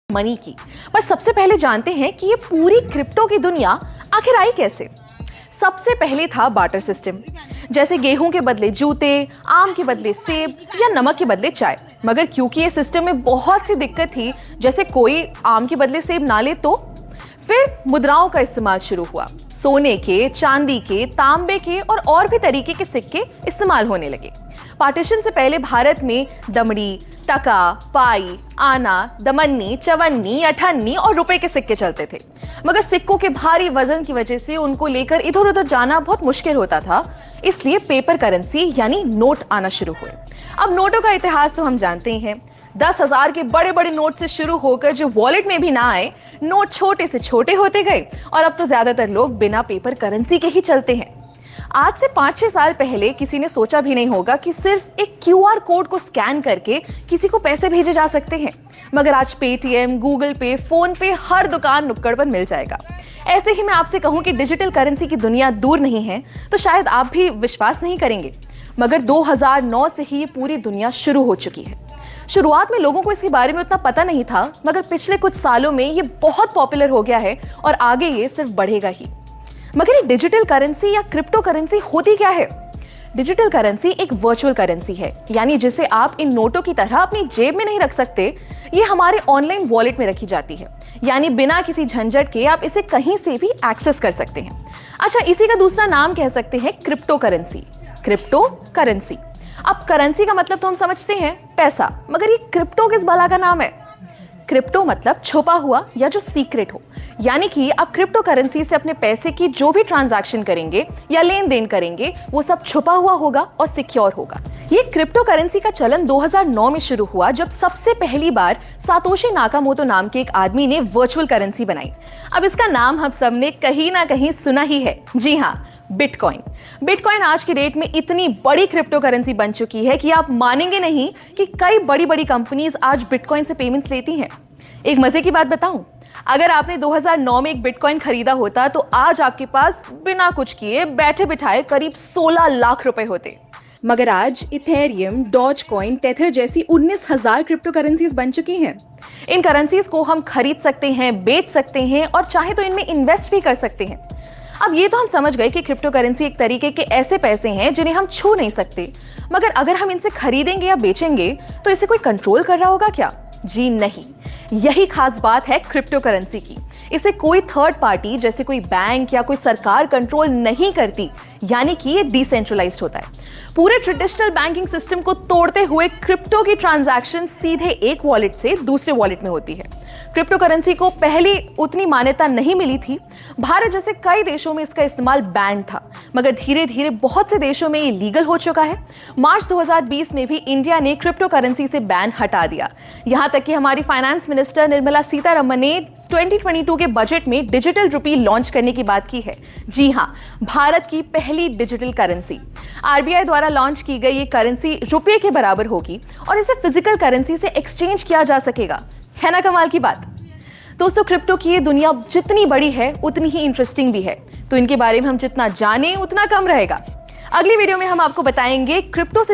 Money की। पर सबसे पहले जानते हैं कि ये पूरी क्रिप्टो की दुनिया आखिर आई कैसे। सबसे पहले था बार्टर सिस्टम, जैसे गेहूं के बदले जूते, आम के बदले सेब या नमक के बदले चाय। मगर क्योंकि ये सिस्टम में बहुत सी दिक्कत थी, जैसे कोई आम के बदले सेब ना ले तो फिर मुद्राओं का इस्तेमाल शुरू हुआ। सोने के, चांदी के, तांबे के और भी तरीके के सिक्के इस्तेमाल होने लगे। पार्टीशन से पहले भारत में दमड़ी, टका, पाई, आना, दमन्नी, चवन्नी, अठन्नी और रुपए के सिक्के चलते थे। मगर सिक्कों के भारी वजन की वजह से उनको लेकर इधर उधर जाना बहुत मुश्किल होता था, इसलिए पेपर करेंसी यानी नोट आना शुरू हुए। अब नोटों का इतिहास तो हम जानते ही हैं। 10,000 के बड़े बड़े नोट से शुरू होकर जो वॉलेट में भी ना आए, नोट छोटे से छोटे होते गए और अब तो ज्यादातर लोग बिना पेपर करेंसी के ही चलते हैं। आज से 5-6 साल पहले किसी ने सोचा भी नहीं होगा कि सिर्फ एक QR कोड को स्कैन करके किसी को पैसे भेजे जा सकते हैं। मगर आज पेटीएम, गूगल पे, फोन पे हर दुकान नुक्कड़ पर मिल जाएगा। ऐसे ही मैं आपसे कहूं कि डिजिटल करेंसी की दुनिया दूर नहीं है तो शायद आप भी विश्वास नहीं करेंगे, मगर 2009 से ही ये पूरी दुनिया शुरू हो चुकी है। शुरुआत में लोगों को इसके बारे में उतना पता नहीं था, मगर पिछले कुछ सालों में ये बहुत पॉपुलर हो गया है और आगे ये सिर्फ बढ़ेगा ही। मगर ये डिजिटल करेंसी या क्रिप्टो करेंसी होती क्या है? डिजिटल करेंसी एक वर्चुअल करेंसी है, यानी जिसे आप इन नोटों की तरह अपनी जेब में नहीं रख सकते। ये हमारे ऑनलाइन वॉलेट में रखी जाती है, यानी बिना किसी झंझट के आप इसे कहीं से भी एक्सेस कर सकते हैं। अच्छा, इसी का दूसरा नाम कह सकते हैं क्रिप्टो करेंसी। Crypto currency. अब करेंसी का मतलब तो हम समझते हैं पैसा, मगर ये क्रिप्टो किस भला का नाम है? क्रिप्टो मतलब छुपा हुआ या जो सीक्रेट हो, यानी कि आप क्रिप्टो करेंसी से अपने पैसे की जो भी ट्रांजैक्शन करेंगे या लेन देन करेंगे वो सब छुपा हुआ होगा और सिक्योर होगा। ये क्रिप्टो करेंसी का चलन 2009 में शुरू हुआ, जब सबसे पहली बार सातोशी नाकामोटो नाम के एक आदमी ने वर्चुअल करेंसी बनाई। अब इसका नाम हम सबने कहीं ना कहीं सुना ही है। जी हाँ, बिटकॉइन। बिटकॉइन आज की डेट में इतनी बड़ी क्रिप्टो करेंसी बन चुकी है कि आप मानेंगे नहीं कि कई बड़ी बड़ी कंपनीज आज बिटकॉइन से पेमेंट्स लेती हैं। एक मजे की बात बताऊं, अगर आपने 2009 में एक बिटकॉइन खरीदा होता तो आज आपके पास बिना कुछ किए बैठे बिठाए करीब 16 लाख रुपए होते। मगर आज इथेरियम, डॉजकॉइन, टेथर जैसी 19,000 क्रिप्टो करेंसीज बन चुकी हैं। इन करेंसीज को हम खरीद सकते हैं, बेच सकते हैं और चाहे तो इनमें इन्वेस्ट भी कर सकते हैं। अब ये तो हम समझ गए कि क्रिप्टो करेंसी एक तरीके के ऐसे पैसे हैं जिन्हें हम छू नहीं सकते, मगर अगर हम इनसे खरीदेंगे या बेचेंगे तो इसे कोई कंट्रोल कर रहा होगा क्या? जी नहीं। यही खास बात है क्रिप्टो करेंसी की। इसे कोई थर्ड पार्टी जैसे कोई बैंक या कोई सरकार कंट्रोल नहीं करती, यानी कि ये डिसेंट्रलाइज्ड होता है। पूरे ट्रेडिशनल बैंकिंग सिस्टम को तोड़ते हुए क्रिप्टो की ट्रांजैक्शन सीधे एक वॉलेट से दूसरे वॉलेट में होती है। क्रिप्टो करेंसी को पहले उतनी मान्यता नहीं मिली थी। भारत जैसे कई देशों में इसका इस्तेमाल बैन था, मगर धीरे धीरे बहुत से देशों में ये लीगल हो चुका है। मार्च 2020 में भी इंडिया ने क्रिप्टो करेंसी से बैन हटा दिया। यहां तक कि हमारी फाइनेंस मिनिस्टर निर्मला सीतारमण ने 2022 के बजट में डिजिटल रुपी लॉन्च करने की बात की है। जी हां, भारत की पहली डिजिटल करेंसी। RBI द्वारा लॉन्च की गई ये करेंसी रुपये के बराबर होगी और इसे फिजिकल करेंसी से एक्सचेंज किया जा सकेगा। है ना कमाल की बात? दोस्तों, क्रिप्टो की ये दुनिया जितनी बड़ी है उतनी ही इंटरेस्टिंग भी है, तो इनके बारे में हम जितना जानें उतना कम रहेगा। अगली वीडियो में हम आपको बताएंगे क्रिप्टो से